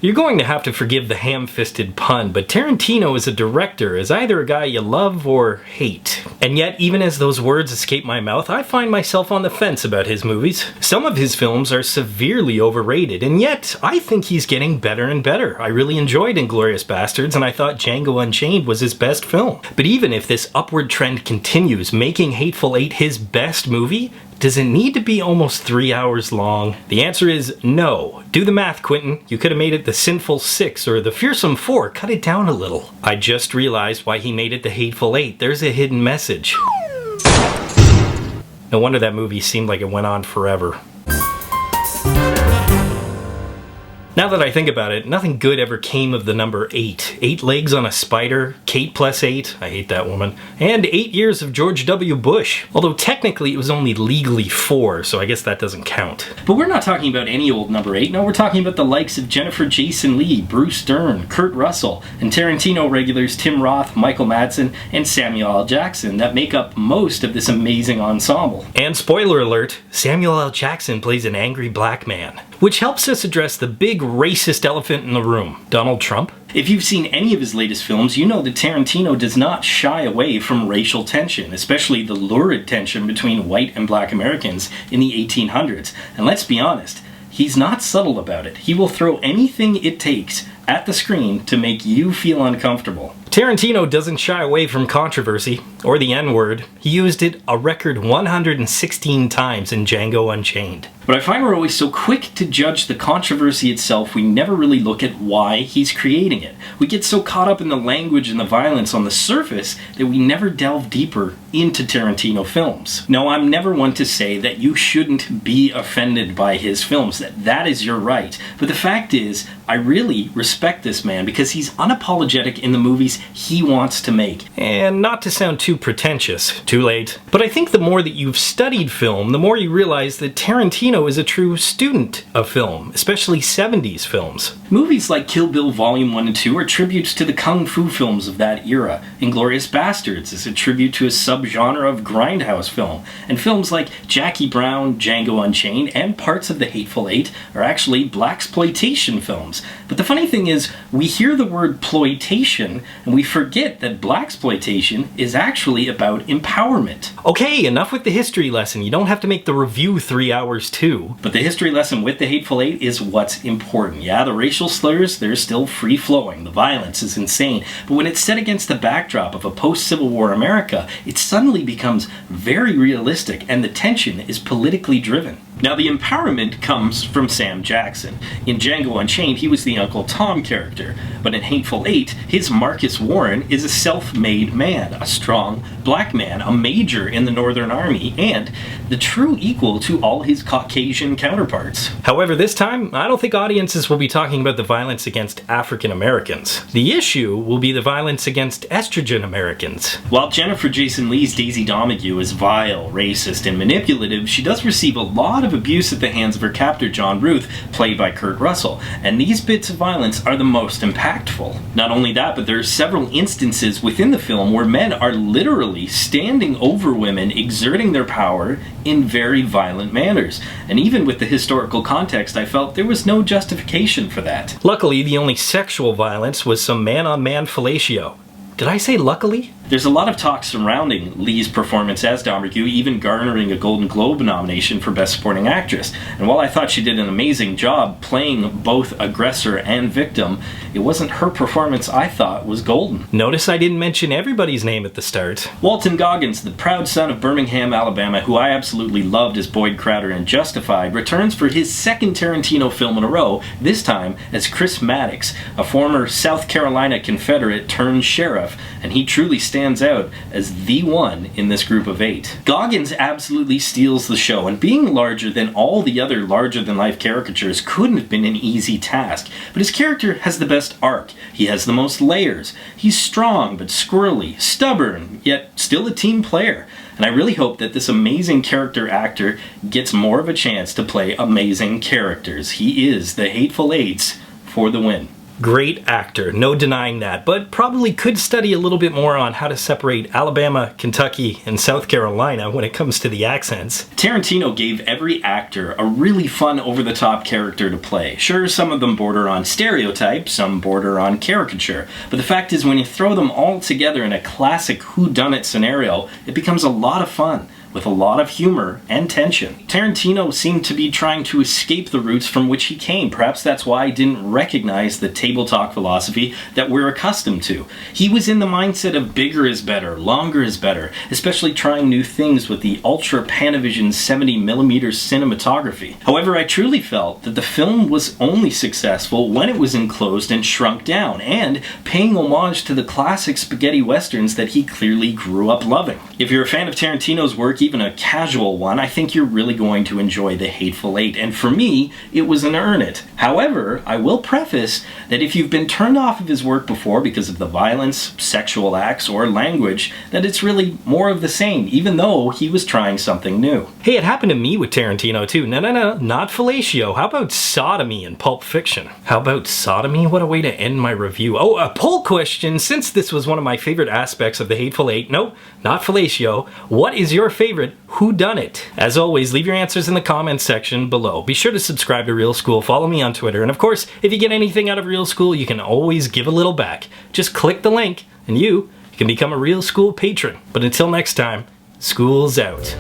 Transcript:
You're going to have to forgive the ham-fisted pun, but Tarantino as a director is either a guy you love or hate. And yet, even as those words escape my mouth, I find myself on the fence about his movies. Some of his films are severely overrated, and yet I think he's getting better and better. I really enjoyed Inglourious Basterds, and I thought Django Unchained was his best film. But even if this upward trend continues, making Hateful Eight his best movie, does it need to be almost 3 hours long? The answer is no. Do the math, Quentin. You could have made it the Sinful 6 or the Fearsome 4. Cut it down a little. I just realized why he made it the Hateful Eight. There's a hidden message. No wonder that movie seemed like it went on forever. Now that I think about it, nothing good ever came of the number 8. 8 legs on a spider, Kate plus 8, I hate that woman, and 8 years of George W. Bush. Although technically it was only legally 4, so I guess that doesn't count. But we're not talking about any old number 8, no, we're talking about the likes of Jennifer Jason Leigh, Bruce Dern, Kurt Russell, and Tarantino regulars Tim Roth, Michael Madsen, and Samuel L. Jackson that make up most of this amazing ensemble. And spoiler alert, Samuel L. Jackson plays an angry black man. Which helps us address the big racist elephant in the room, Donald Trump. If you've seen any of his latest films, you know that Tarantino does not shy away from racial tension, especially the lurid tension between white and black Americans in the 1800s. And let's be honest, he's not subtle about it. He will throw anything it takes at the screen to make you feel uncomfortable. Tarantino doesn't shy away from controversy, or the N-word. He used it a record 116 times in Django Unchained. But I find we're always so quick to judge the controversy itself, we never really look at why he's creating it. We get so caught up in the language and the violence on the surface that we never delve deeper into Tarantino films. Now, I'm never one to say that you shouldn't be offended by his films, that is your right. But the fact is, I really respect this man because he's unapologetic in the movies he wants to make. And not to sound too pretentious, too late, but I think the more that you've studied film, the more you realize that Tarantino is a true student of film, especially 70s films. Movies like Kill Bill Volume 1 and 2 are tributes to the kung fu films of that era. Inglourious Basterds is a tribute to a subgenre of grindhouse film. And films like Jackie Brown, Django Unchained, and parts of the Hateful Eight are actually blaxploitation films. But the funny thing is, we hear the word ploitation, and we forget that blaxploitation is actually about empowerment. Okay, enough with the history lesson. You don't have to make the review 3 hours too. But the history lesson with the Hateful Eight is what's important. Yeah, the racial slurs, they're still free-flowing. The violence is insane. But when it's set against the backdrop of a post-Civil War America, it suddenly becomes very realistic, and the tension is politically driven. Now, the empowerment comes from Sam Jackson. In Django Unchained, he was the Uncle Tom character, but in Hateful Eight, his Marcus Warren is a self-made man, a strong black man, a major in the Northern Army, and the true equal to all his Caucasian counterparts. However, this time, I don't think audiences will be talking about the violence against African Americans. The issue will be the violence against estrogen Americans. While Jennifer Jason Leigh's Daisy Domergue is vile, racist, and manipulative, she does receive a lot of abuse at the hands of her captor John Ruth, played by Kurt Russell, and these bits of violence are the most impactful. Not only that, but there are several instances within the film where men are literally standing over women, exerting their power in very violent manners. And even with the historical context, I felt there was no justification for that. Luckily, the only sexual violence was some man-on-man fellatio. Did I say luckily? There's a lot of talk surrounding Leigh's performance as Domergue, even garnering a Golden Globe nomination for Best Supporting Actress. And while I thought she did an amazing job playing both aggressor and victim, it wasn't her performance I thought was golden. Notice I didn't mention everybody's name at the start. Walton Goggins, the proud son of Birmingham, Alabama, who I absolutely loved as Boyd Crowder in Justified, returns for his second Tarantino film in a row, this time as Chris Maddox, a former South Carolina Confederate turned sheriff, and he truly stands out as the one in this group of 8. Goggins absolutely steals the show, and being larger than all the other larger-than-life caricatures couldn't have been an easy task, but his character has the best arc. He has the most layers. He's strong but squirrely, stubborn, yet still a team player. And I really hope that this amazing character actor gets more of a chance to play amazing characters. He is the Hateful Eights for the win. Great actor, no denying that, but probably could study a little bit more on how to separate Alabama, Kentucky, and South Carolina when it comes to the accents. Tarantino gave every actor a really fun, over-the-top character to play. Sure, some of them border on stereotype, some border on caricature, but the fact is when you throw them all together in a classic whodunit scenario, it becomes a lot of fun, with a lot of humor and tension. Tarantino seemed to be trying to escape the roots from which he came. Perhaps that's why I didn't recognize the table talk philosophy that we're accustomed to. He was in the mindset of bigger is better, longer is better, especially trying new things with the Ultra Panavision 70mm cinematography. However, I truly felt that the film was only successful when it was enclosed and shrunk down, and paying homage to the classic spaghetti westerns that he clearly grew up loving. If you're a fan of Tarantino's work, even a casual one, I think you're really going to enjoy The Hateful Eight, and for me, it was an earn it. However, I will preface that if you've been turned off of his work before because of the violence, sexual acts, or language, that it's really more of the same, even though he was trying something new. Hey, it happened to me with Tarantino too. No, not fellatio. How about sodomy in Pulp Fiction? How about sodomy? What a way to end my review. Oh, a poll question, since this was one of my favorite aspects of The Hateful Eight. No, not fellatio. What is your favorite whodunit? As always, leave your answers in the comments section below. Be sure to subscribe to Real School, follow me on Twitter, and of course, if you get anything out of Real School, you can always give a little back. Just click the link, and you can become a Real School patron. But until next time, school's out.